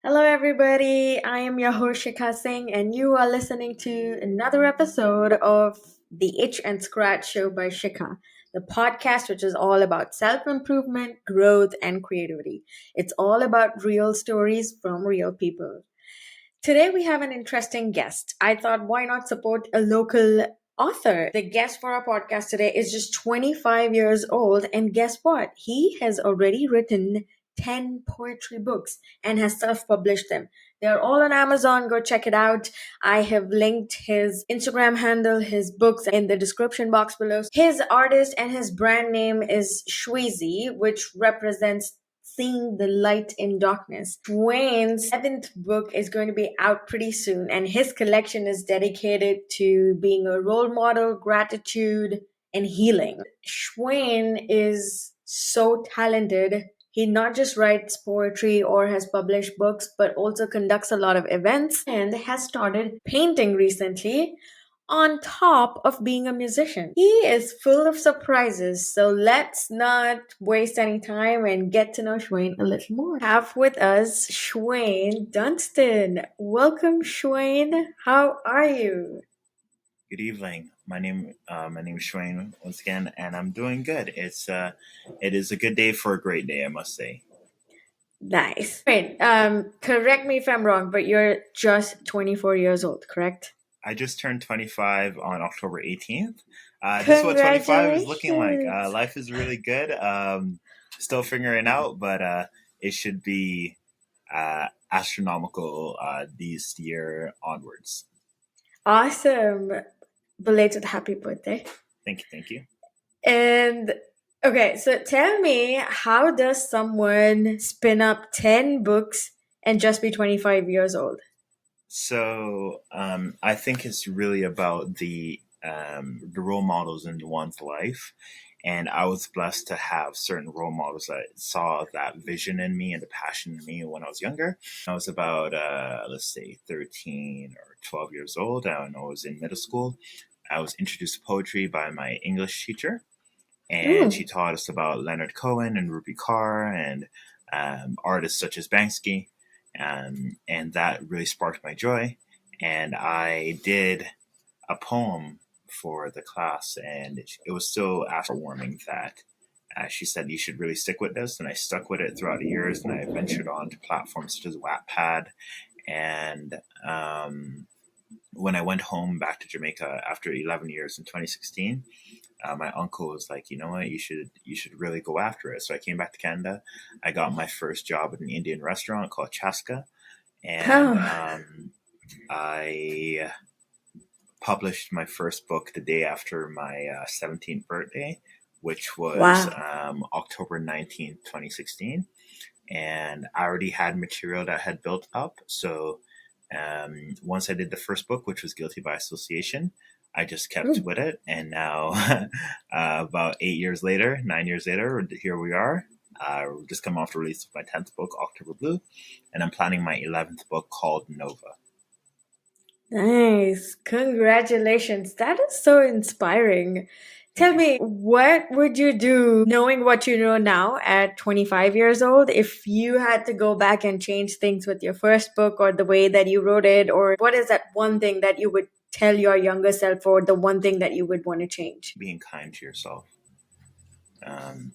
Hello, everybody. I am your host, Shikha Singh, and you are listening to another episode of the Itch and Scratch Show by Shikha, the podcast which is all about self improvement, growth, and creativity. It's all about real stories from real people. Today, we have an interesting guest. I thought, why not support a local author? The guest for our podcast today is just 25 years old, and guess what? He has already written 10 poetry books and has self published them. They're all on Amazon. Go check it out. I have linked his Instagram handle, his books in the description box below. His artist and his brand name is Shweezy, which represents seeing the light in darkness. Shwayne's seventh book is going to be out pretty soon, and his collection is dedicated to being a role model, gratitude, and healing. Shwayne is so talented. He not just writes poetry or has published books, but also conducts a lot of events and has started painting recently on top of being a musician. He is full of surprises, so let's not waste any time and get to know Shwayne a little more. Have with us Shawayne Dunstan. Welcome, Shwayne. How are you? Good evening. My name is Shawayne once again, and I'm doing good. It is a good day for a great day, I must say. Nice. Wait, correct me if I'm wrong, but you're just 24 years old, correct? I just turned 25 on October 18th. This is what 25 is looking like. Congratulations. Life is really good. Still figuring out, but it should be astronomical this year onwards. Awesome. Belated happy birthday. Thank you. And okay, so tell me, how does someone spin up 10 books and just be 25 years old? So I think it's really about the role models in one's life, and I was blessed to have certain role models that saw that vision in me and the passion in me when I was younger. I was about let's say 13 or 12 years old, and I was in middle school. I was introduced to poetry by my English teacher, and she Mm. taught us about Leonard Cohen and Ruby Carr and artists such as Banksy, and that really sparked my joy. And I did a poem for the class, and it was so afterwarming that she said you should really stick with this, and I stuck with it throughout the years, and I ventured on to platforms such as Wattpad, and when I went home back to Jamaica after 11 years in 2016, my uncle was like, you know what, you should really go after it. So I came back to Canada. I got my first job at an Indian restaurant called Chaska, and Oh, I published my first book the day after my 17th birthday, which was wow. October 19th, 2016. And I already had material that had built up. So once I did the first book, which was Guilty by Association, I just kept Mm. with it. And now, about 8 years later, 9 years later, here we are. We're just come off the release of my 10th book, October Blue, and I'm planning my 11th book called Nova. Nice. Congratulations. That is so inspiring. Thank Tell you. me, what would you do knowing what you know now at 25 years old if you had to go back and change things with your first book or the way that you wrote it? Or what is that one thing that you would tell your younger self, or the one thing that you would want to change? Being kind to yourself. Um,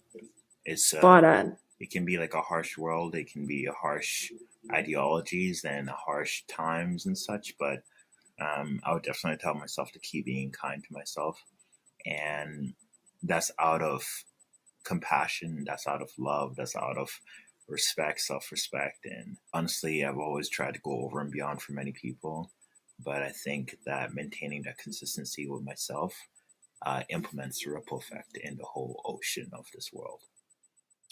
it's Spot on. it can be like a harsh world. It can be a harsh ideologies and harsh times and such. But I would definitely tell myself to keep being kind to myself, and that's out of compassion. That's out of love. That's out of respect, self-respect. And honestly, I've always tried to go over and beyond for many people, but I think that maintaining that consistency with myself implements the ripple effect in the whole ocean of this world.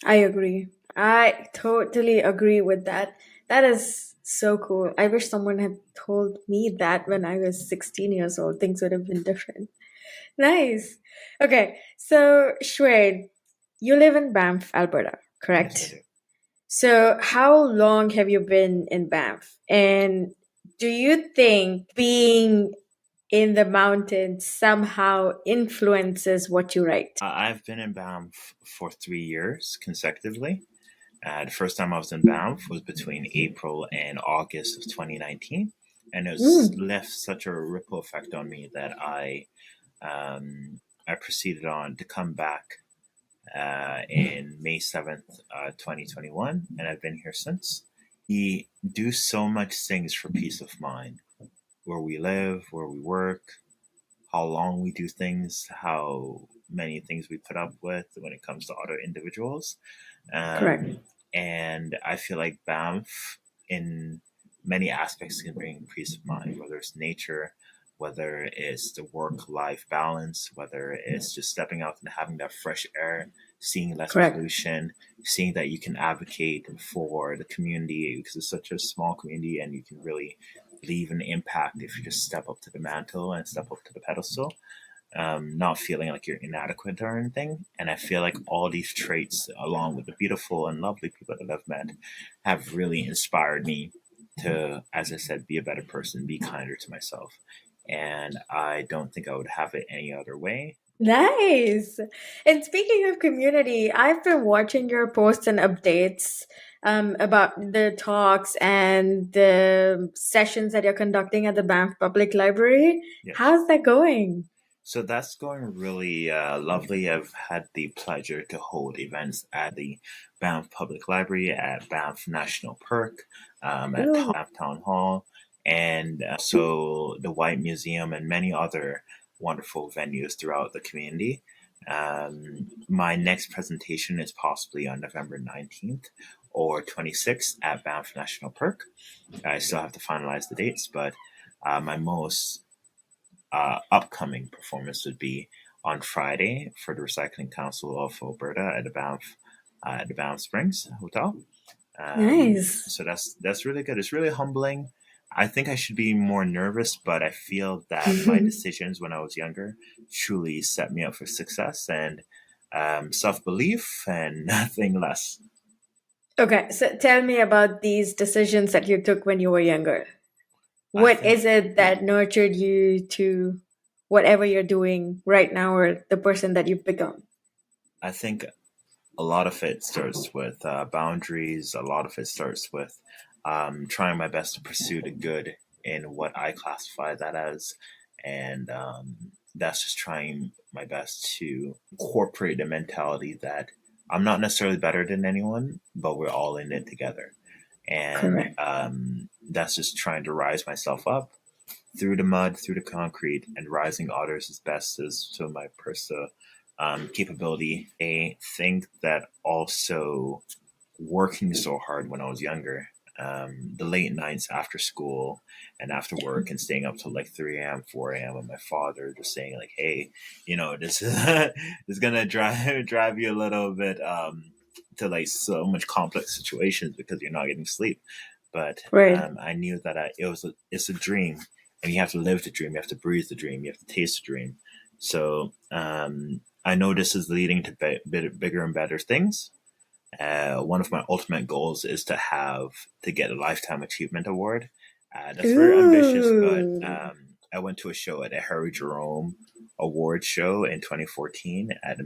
I agree. I totally agree with that. That is so cool. I wish someone had told me that when I was 16 years old. Things would have been different. Nice. Okay, so Shwed, you live in Banff, Alberta, Yes, I correct? do. So how long have you been in Banff? And do you think being in the mountains somehow influences what you write? I've been in Banff for 3 years consecutively. The first time I was in Banff was between April and August of 2019, and it's Mm, left such a ripple effect on me that I proceeded on to come back in May 7th, 2021, and I've been here since. We do so much things for peace of mind, where we live, where we work, how long we do things, how many things we put up with when it comes to other individuals. correct. And I feel like Banff, in many aspects, can bring peace of mind, whether it's nature, whether it's the work life balance, whether it's just stepping out and having that fresh air, seeing less Correct. pollution, seeing that you can advocate for the community because it's such a small community and you can really leave an impact if you just step up to the mantle and step up to the pedestal, not feeling like you're inadequate or anything. And I feel like all these traits, along with the beautiful and lovely people that I've met, have really inspired me to, as I said, be a better person, be kinder to myself. And I don't think I would have it any other way. Nice. And speaking of community, I've been watching your posts and updates about the talks and the sessions that you're conducting at the Banff Public Library. Yes. How's that going? So that's going really lovely. I've had the pleasure to hold events at the Banff Public Library, at Banff National Park, at Ooh, Banff Town Hall, and also the White Museum and many other wonderful venues throughout the community. My next presentation is possibly on November 19th or 26th at Banff National Park. I still have to finalize the dates, but my most upcoming performance would be on Friday for the Recycling Council of Alberta at the Banff Springs Hotel. nice. So that's really good. It's really humbling. I think I should be more nervous, but I feel that my decisions when I was younger truly set me up for success and self belief and nothing less. Okay, so tell me about these decisions that you took when you were younger. I What think is it that nurtured you to whatever you're doing right now or the person that you've become? I think a lot of it starts with boundaries. A lot of it starts with trying my best to pursue the good in what I classify that as. And that's just trying my best to incorporate the mentality that I'm not necessarily better than anyone, but we're all in it together. And Correct. that's just trying to rise myself up through the mud, through the concrete, and rising others as best as to my personal capability. I think that also working so hard when I was younger, the late nights after school and after work and staying up till like 3 a.m., 4 a.m. and my father just saying like, hey, this is, this is going to drive you a little bit to like so much complex situations because you're not getting sleep. But Right. I knew that it's a dream and you have to live the dream. You have to breathe the dream. You have to taste the dream. So I know this is leading to bigger and better things. One of my ultimate goals is to get a lifetime achievement award. That's very ambitious, but Ooh. I went to a show at the Harry Jerome Award Show in 2014 at the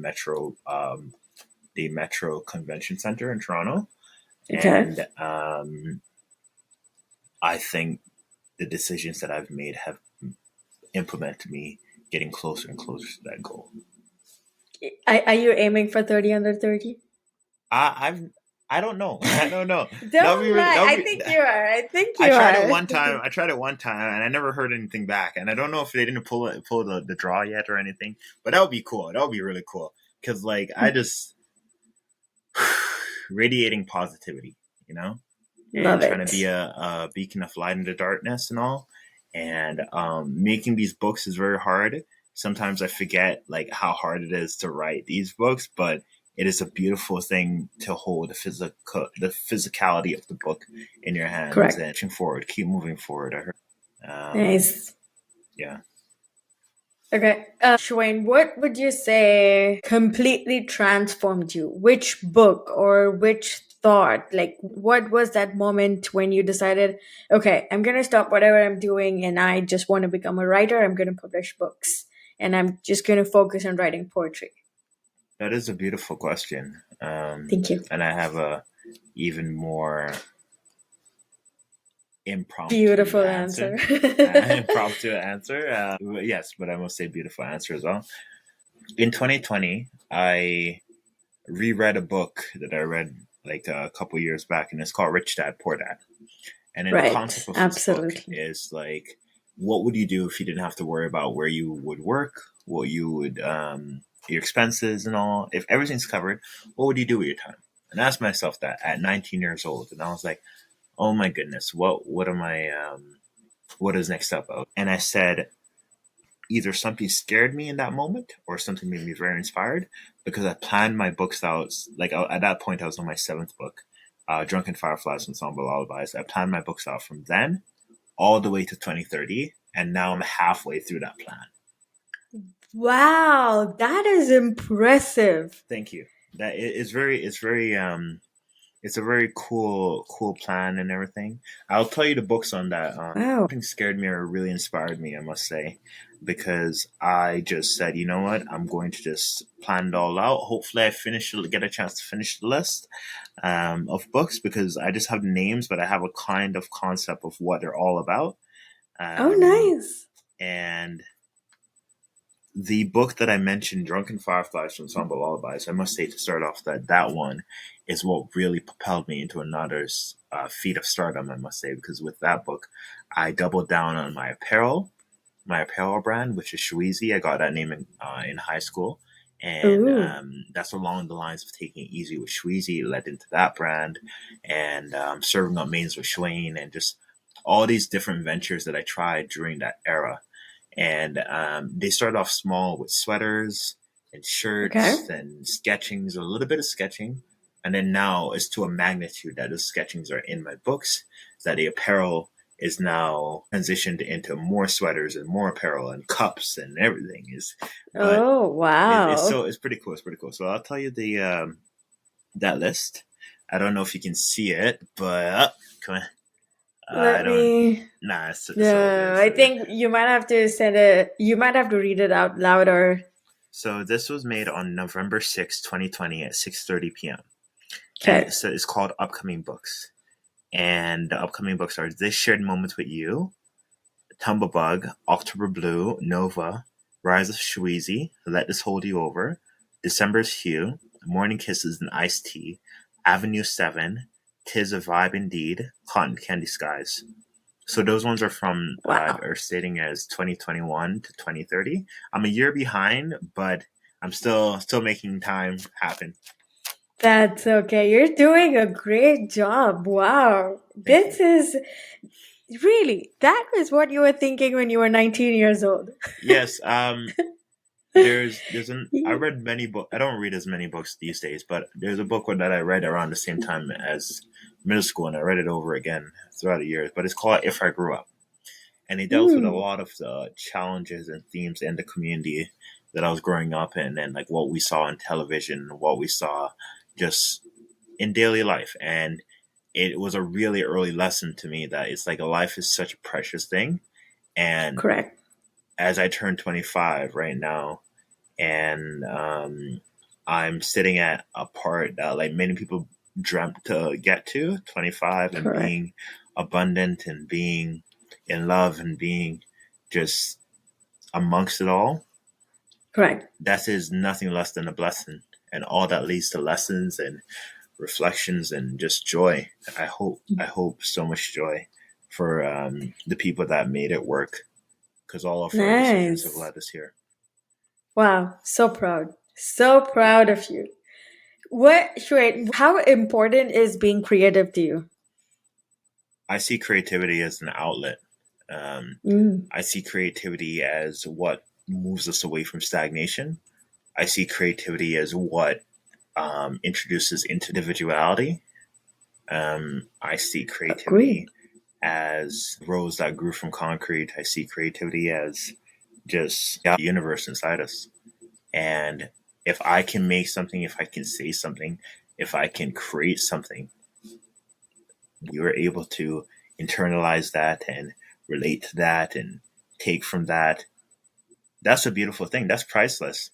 Metro Convention Center in Toronto, Okay. and I think the decisions that I've made have implemented me getting closer and closer to that goal. Are you aiming for 30 under 30? I've I don't know. I don't know. That'll be Don't really. lie. That'll I be. think you are. I think I you tried it are. one time. I tried it one time, and I never heard anything back. And I don't know if they didn't pull the draw yet or anything. But that would be cool. That would be really cool because like I just radiating positivity, and Love trying to be it. a beacon of light in the darkness and all. And making these books is very hard. Sometimes I forget like how hard it is to write these books, but it is a beautiful thing to hold the physicality of the book in your hands Correct. and pushing forward, keep moving forward. I heard. Nice. Yeah. Okay. Shwayne, what would you say completely transformed you? Which book or which thought? Like, what was that moment when you decided, okay, I'm going to stop whatever I'm doing and I just want to become a writer? I'm going to publish books and I'm just going to focus on writing poetry. That is a beautiful question. Thank you. And I have even more impromptu Beautiful answer. answer. Impromptu answer. Yes, but I must say beautiful answer as well. In 2020, I reread a book that I read like a couple years back, and it's called Rich Dad Poor Dad. And then the Right, concept of this book absolutely. is like, what would you do if you didn't have to worry about where you would work, what you would, your expenses and all? If everything's covered, what would you do with your time? And I asked myself that at 19 years old, and I was like, oh my goodness, what am I? What is next up? And I said, either something scared me in that moment or something made me very inspired because I planned my books out. Like at that point, I was on my seventh book, Drunken Fireflies Ensemble Lullabies. I planned my books out from then all the way to 2030. And now I'm halfway through that plan. Wow, that is impressive. Thank you. That is very, it's a very cool plan and everything. I'll tell you the books on that. Wow. Nothing scared me or really inspired me, I must say, because I just said, you know what, I'm going to just plan it all out. Hopefully, get a chance to finish the list of books because I just have the names, but I have a kind of concept of what they're all about. Oh, Um, nice. and the book that I mentioned, Drunken Fireflies from Ensemble Lullabies, I must say to start off that one is what really propelled me into another feat of stardom, I must say, because with that book, I doubled down on my apparel brand, which is Shawayne. I got that name in high school. And Ooh, that's along the lines of taking it easy with Shweezy. It led into that brand and serving up mains with Shwayne and just all these different ventures that I tried during that era. And they started off small with sweaters and okay. shirts and sketchings, a little bit of sketching. And then now it's to a magnitude that those sketchings are in my books, that the apparel is now transitioned into more sweaters and more apparel and cups and everything is, but Oh, wow. it's pretty cool. It's pretty cool. So I'll tell you the that list. I don't know if you can see it, but come on. I Let don't. me. Nah, so No, good. I So good. think you might have to send it. You might have to read it out louder. So this was made on November 6th, 2020 at 6:30 p.m. And Okay. it's called Upcoming Books. And the upcoming books are This Shared Moment with You, Tumblebug, October Blue, Nova, Rise of Shweezy, Let This Hold You Over, December's Hue, Morning Kisses and Iced Tea, Avenue 7, Tis a Vibe Indeed, Cotton Candy Skies. So those ones are from Wow. are stating as 2021 to 2030. I'm a year behind, but I'm still making time happen. That's okay. You're doing a great job. Wow. Thank you. This is really, that was what you were thinking when you were 19 years old. Yes, there's an I read many books. I don't read as many books these days, but there's a book that I read around the same time as middle school, and I read it over again throughout the years. But it's called If I Grew Up, and it dealt with a Hmm, lot of the challenges and themes in the community that I was growing up in, and like what we saw on television, what we saw just in daily life, and it was a really early lesson to me that it's like a life is such a precious thing, and correct. as I turn 25 right now, and I'm sitting at a part that like many people dreamt to get to 25 and Correct. being abundant and being in love and being just amongst it all. Correct. That is nothing less than a blessing, and all that leads to lessons and reflections and just joy. I hope so much joy for the people that made it work, because all of our decisions have Nice. led us here. Wow. So proud. So proud of you. What, Shwet, how important is being creative to you? I see creativity as an outlet. Mm, I see creativity as what moves us away from stagnation. I see creativity as what introduces individuality. I see agreed. creativity as rose that grew from concrete. I see creativity as just the universe inside us. And if I can make something, if I can say something, if I can create something, you are able to internalize that and relate to that and take from that. That's a beautiful thing. That's priceless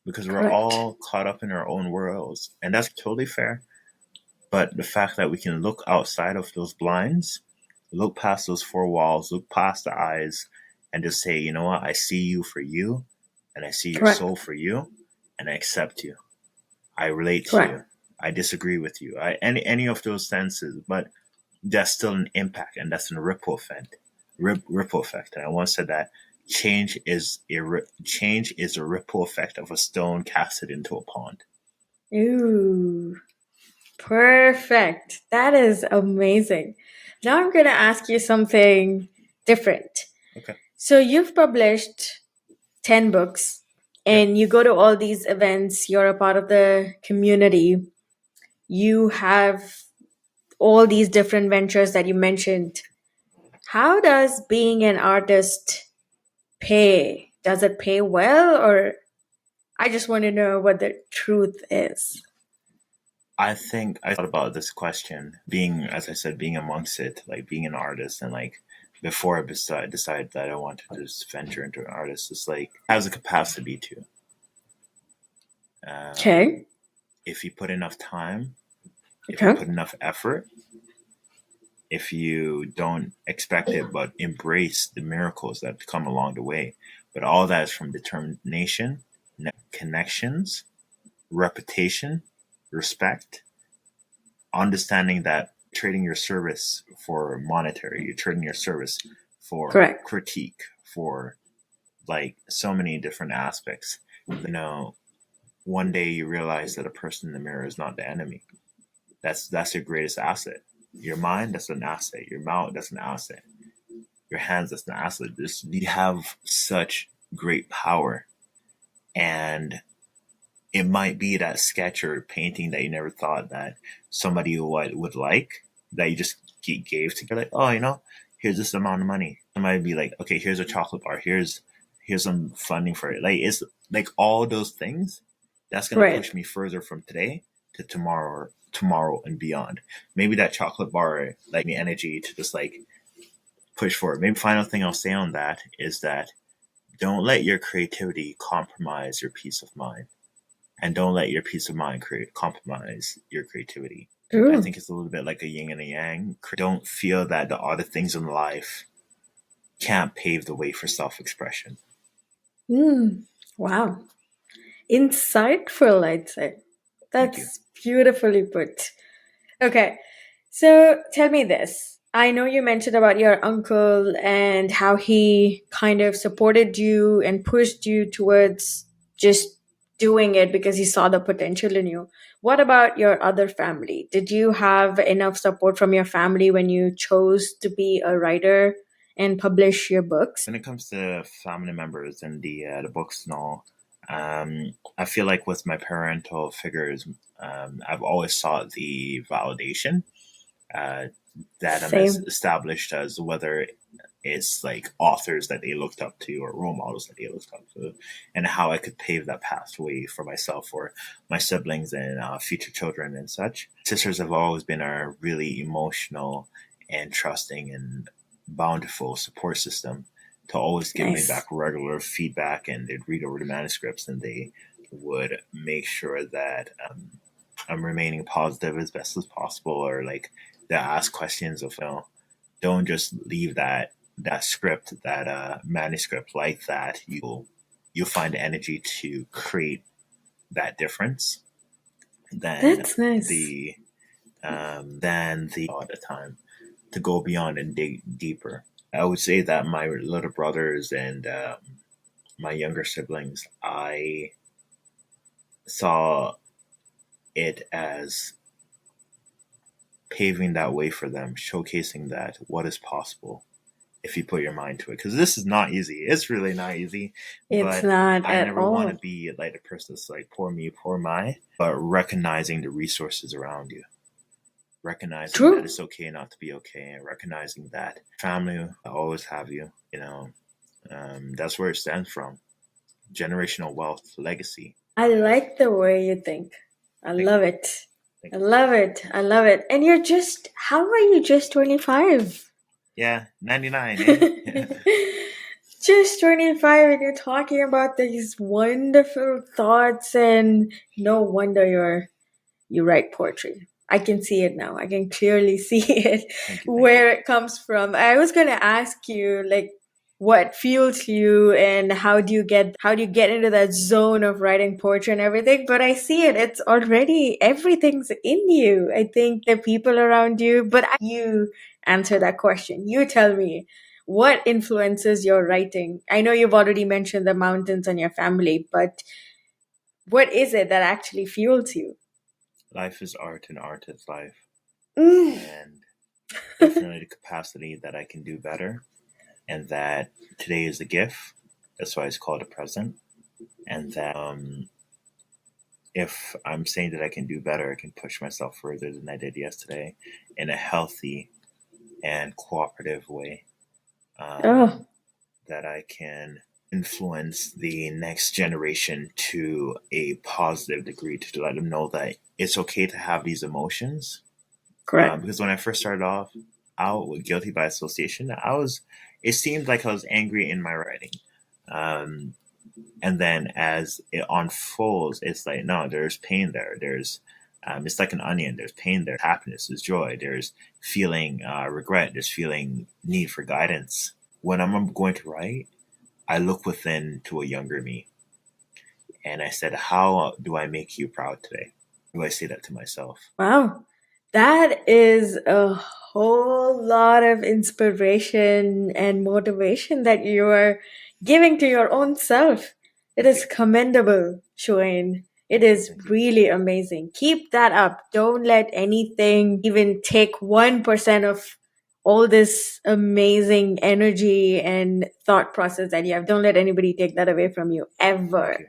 because we're Correct. all caught up in our own worlds. And that's totally fair. But the fact that we can look outside of those blinds, look past those four walls, look past the eyes, and just say, you know what, I see you for you, and I see your Correct. soul for you, and I accept you. I relate to Correct. you. I disagree with you. Any of those senses, but that's still an impact, and that's a ripple effect. Ripple effect. And I once said that change is a ripple effect of a stone casted into a pond. Ooh, perfect. That is amazing. Now I'm going to ask you something different. Okay. So you've published 10 books Yep. and you go to all these events, you're a part of the community, you have all these different ventures that you mentioned. How does being an artist pay? Does it pay well, or I just want to know what the truth is? I think I thought about this question being, as I said, being amongst it, like being an artist, and like before I decided that I wanted to just venture into an artist, it's like has a capacity to. Okay. If you put enough time, if you Okay. put enough effort, if you don't expect it but embrace the miracles that come along the way. But all that is from determination, connections, reputation, respect, understanding that trading your service for monetary, you're trading your service for Correct. critique, for like so many different aspects. You know, one day you realize that a person in the mirror is not the enemy. That's your greatest asset. Your mind, that's an asset. Your mouth, that's an asset. Your hands, that's an asset. You have such great power. And it might be that sketch or painting that you never thought that somebody would like, that you just gave to. You're like, oh, here's this amount of money. Somebody be like, okay, here's a chocolate bar. Here's some funding for it. Like, it's like all those things. That's gonna Right. push me further from today to tomorrow and beyond. Maybe that chocolate bar, like the energy to just like push forward. Maybe final thing I'll say on that is that don't let your creativity compromise your peace of mind, and don't let your peace of mind compromise your creativity. Ooh. I think it's a little bit like a yin and a yang. Don't feel that the other things in life can't pave the way for self-expression. Wow. Insightful, I'd say. Thank you. That's beautifully put. Okay. So tell me this. I know you mentioned about your uncle and how he kind of supported you and pushed you towards just doing it because he saw the potential in you. What about your other family? Did you have enough support from your family when you chose to be a writer and publish your books? When it comes to family members and the books and all, I feel like with my parental figures, I've always sought the validation that I'm as Same. established as, whether it's like authors that they looked up to or role models that they looked up to, and how I could pave that pathway for myself or my siblings and future children and such. Sisters have always been a really emotional and trusting and bountiful support system to always give me Nice. back regular feedback, and they'd read over the manuscripts and they would make sure that I'm remaining positive as best as possible, or like they ask questions of, don't just leave that script, that manuscript like that. You'll find the energy to create that difference. That's nice. Than the all the time to go beyond and dig deeper. I would say that my little brothers and my younger siblings, I saw it as paving that way for them, showcasing that what is possible if you put your mind to it. Because this is not easy. It's really not easy. It's But not I at never want to all. be like the person that's like, poor me, poor my, but recognizing the resources around you. Recognizing that True. it's okay not to be okay, and recognizing that family will always have you. That's where it stems from. Generational wealth, legacy. I like the way you think. I Thank you. love it. Thank I you. love it. I love it. And how are you just 25? Yeah, 99, eh? Just 25 and you're talking about these wonderful thoughts, and no wonder you write poetry. I can see it now. I can clearly see it, Thank you, thank you. where it comes from. I was going to ask you, like, what fuels you and how do you get into that zone of writing poetry and everything? But I see it. It's already everything's in you. I think the people around you, but you answer that question. You tell me what influences your writing. I know you've already mentioned the mountains and your family, but what is it that actually fuels you? Life is art and art is life. Mm. And definitely the capacity that I can do better and that today is a gift. That's why it's called a present. And that if I'm saying that I can do better, I can push myself further than I did yesterday in a healthy and cooperative way. Oh, That I can influence the next generation to a positive degree to let them know that it's okay to have these emotions. correct. Because when I first started off out with guilty by association, it seemed like I was angry in my writing. Um, and then as it unfolds, it's like, no, there's pain there. It's like an onion. There's pain there. Happiness, there's joy. There's feeling regret. There's feeling need for guidance. When I'm going to write, I look within to a younger me. And I said, how do I make you proud today? Do I say that to myself? Wow. That is a whole lot of inspiration and motivation that you are giving to your own self. It Thank is you. commendable, Shawayne. It is Thank you. really amazing. Keep that up. Don't let anything even take 1% of all this amazing energy and thought process that you have. Don't let anybody take that away from you Thank ever. you.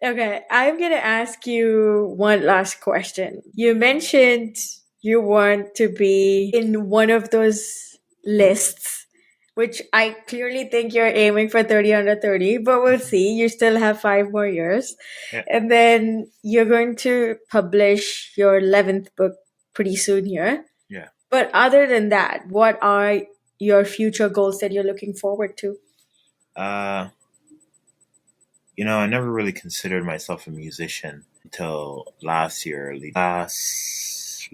Okay, I'm gonna ask you one last question. You mentioned you want to be in one of those lists, which I clearly think you're aiming for 30 under 30, but we'll see. You still have 5 more years. Yeah. And then you're going to publish your 11th book pretty soon here. Yeah. But other than that, what are your future goals that you're looking forward to? Uh, I never really considered myself a musician until last year.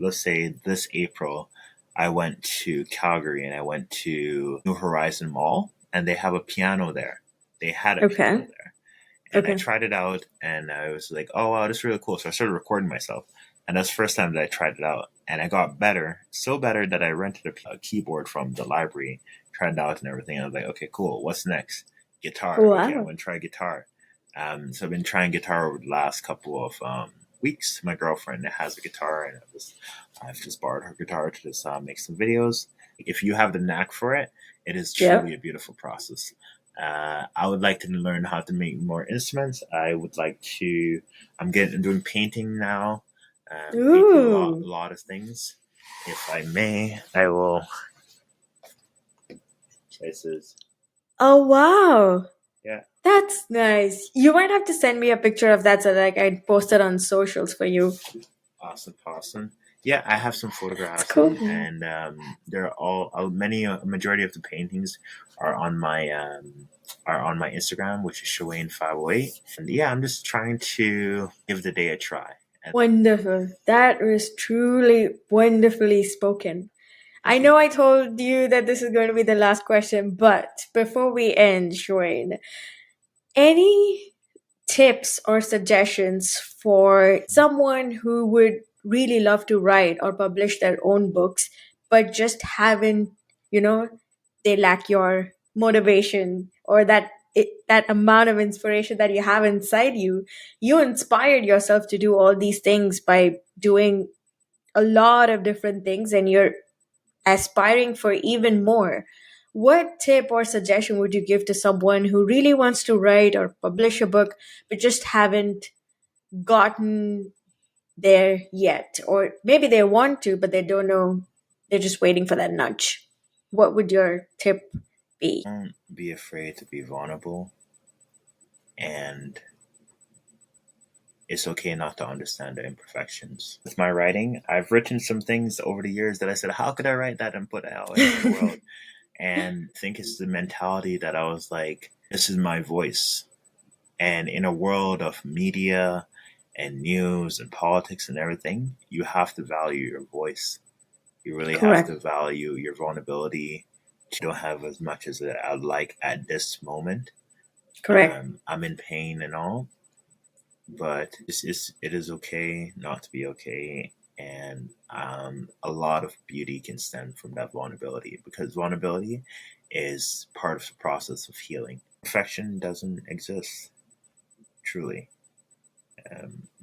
Let's say this April, I went to Calgary and I went to New Horizon Mall and they have a piano there. They had a piano Okay. there. And I Okay. tried it out and I was like, oh, wow, this is really cool. So I started recording myself. And that's the first time that I tried it out. And I got better, so better that I rented a keyboard from the library, tried it out and everything. And I was like, okay, cool. What's next? Guitar. Okay, I'm Wow. going to try guitar. So I've been trying guitar over the last couple of weeks. My girlfriend has a guitar and I've just borrowed her guitar to just make some videos. If you have the knack for it, it is truly a Yep. beautiful process. I would like to learn how to make more instruments. I'm doing painting now, painting Ooh. a lot of things. If I may, I will. This is, Oh, wow. yeah, That's nice. You might have to send me a picture of that so that I can post it on socials for you. awesome. Yeah, I have some It's photographs cool. and they're all a majority of the paintings are on my Instagram, which is Shawayne508. And yeah, I'm just trying to give the day a try. And Wonderful. That was truly wonderfully spoken. I thank you. know I told you that this is going to be the last question, but before we end, Shwayne, any tips or suggestions for someone who would really love to write or publish their own books but just haven't, you know, they lack your motivation or that amount of inspiration that you have inside you. You inspired yourself to do all these things by doing a lot of different things and you're aspiring for even more. What tip or suggestion would you give to someone who really wants to write or publish a book but just haven't gotten there yet? Or maybe they want to, but they don't know, they're just waiting for that nudge. What would your tip be? Don't be afraid to be vulnerable, and it's okay not to understand the imperfections. With my writing, I've written some things over the years that I said, how could I write that and put it out into the world? And I think it's the mentality that I was like, this is my voice. And in a world of media and news and politics and everything, you have to value your voice. You really have Correct. to value your vulnerability. You don't have as much as I'd like at this moment. Correct. I'm in pain and all, but it is okay not to be okay. And a lot of beauty can stem from that vulnerability, because vulnerability is part of the process of healing. Perfection doesn't exist, truly.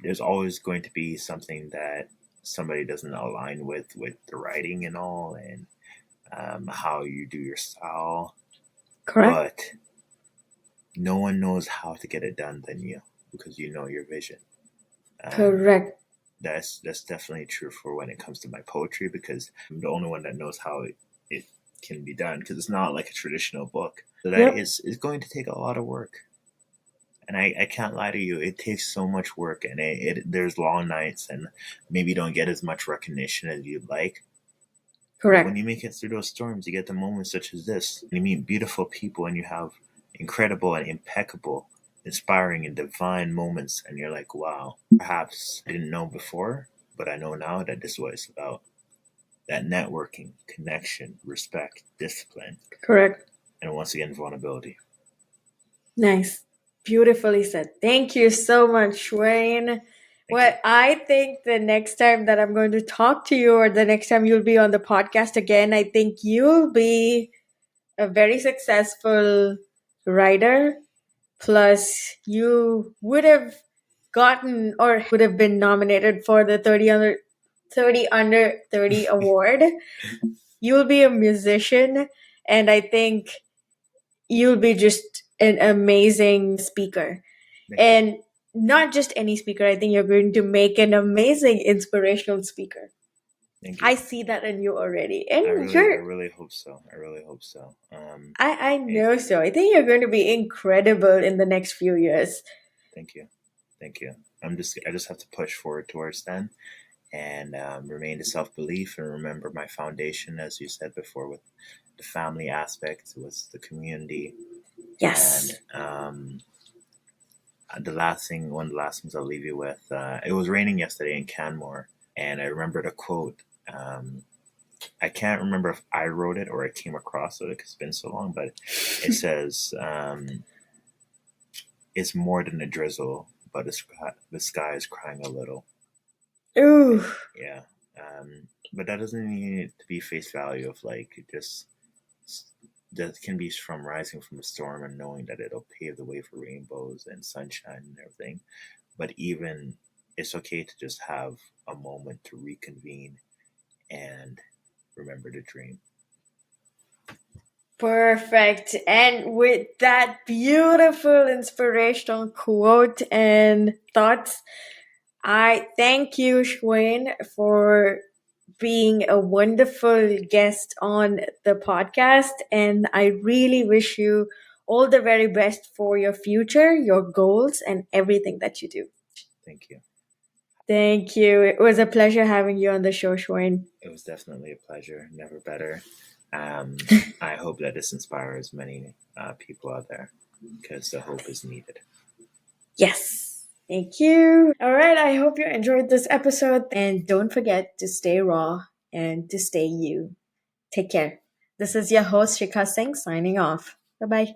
There's always going to be something that somebody doesn't align with the writing and all, and how you do your style. Correct. But no one knows how to get it done than you, because you know your vision. Correct. That's definitely true for when it comes to my poetry, because I'm the only one that knows how it can be done, because it's not like a traditional book. So that Yep. is going to take a lot of work. And I can't lie to you, it takes so much work, and there's long nights, and maybe you don't get as much recognition as you'd like. But when Correct. you make it through those storms, you get the moments such as this. You meet beautiful people, and you have incredible and impeccable, inspiring and divine moments, and you're like, wow, perhaps I didn't know before, but I know now that this is what it's about. That networking, connection, respect, discipline, Correct. and once again, vulnerability. Nice. Beautifully said. Thank you so much, Wayne. Thank What I think the next time that I'm going to talk to you, or the next time you'll be on the podcast again, I think you'll be a very successful writer. Plus, you would have gotten or would have been nominated for the 30 under 30 award. You'll be a musician, and I think you'll be just an amazing speaker. Thank you. And not just any speaker, I think you're going to make an amazing inspirational speaker. Thank you. I see that in you already. And I you're really hope so. I really hope so. I know so. I think you're going to be incredible in the next few years. Thank you. Thank you. I just have to push forward towards then, and remain the self belief, and remember my foundation, as you said before, with the family aspect, with the community. Yes. And one of the last things I'll leave you with, it was raining yesterday in Canmore, and I remembered a quote. I can't remember if I wrote it or I came across it, because it's been so long, but it says, it's more than a drizzle, but the sky is crying a little. Ooh. Yeah. But that doesn't need to be face value of like, just that can be from rising from a storm and knowing that it'll pave the way for rainbows and sunshine and everything. But even it's okay to just have a moment to reconvene and remember to dream. Perfect. And with that beautiful inspirational quote and thoughts, I thank you, Shawayne, for being a wonderful guest on the podcast. And I really wish you all the very best for your future, your goals, and everything that you do. Thank you. Thank you. It was a pleasure having you on the show, Shawayne. It was definitely a pleasure. Never better. I hope that this inspires many people out there, because the hope is needed. Yes. Thank you. All right. I hope you enjoyed this episode. And don't forget to stay raw and to stay you. Take care. This is your host, Shikha Singh, signing off. Bye bye.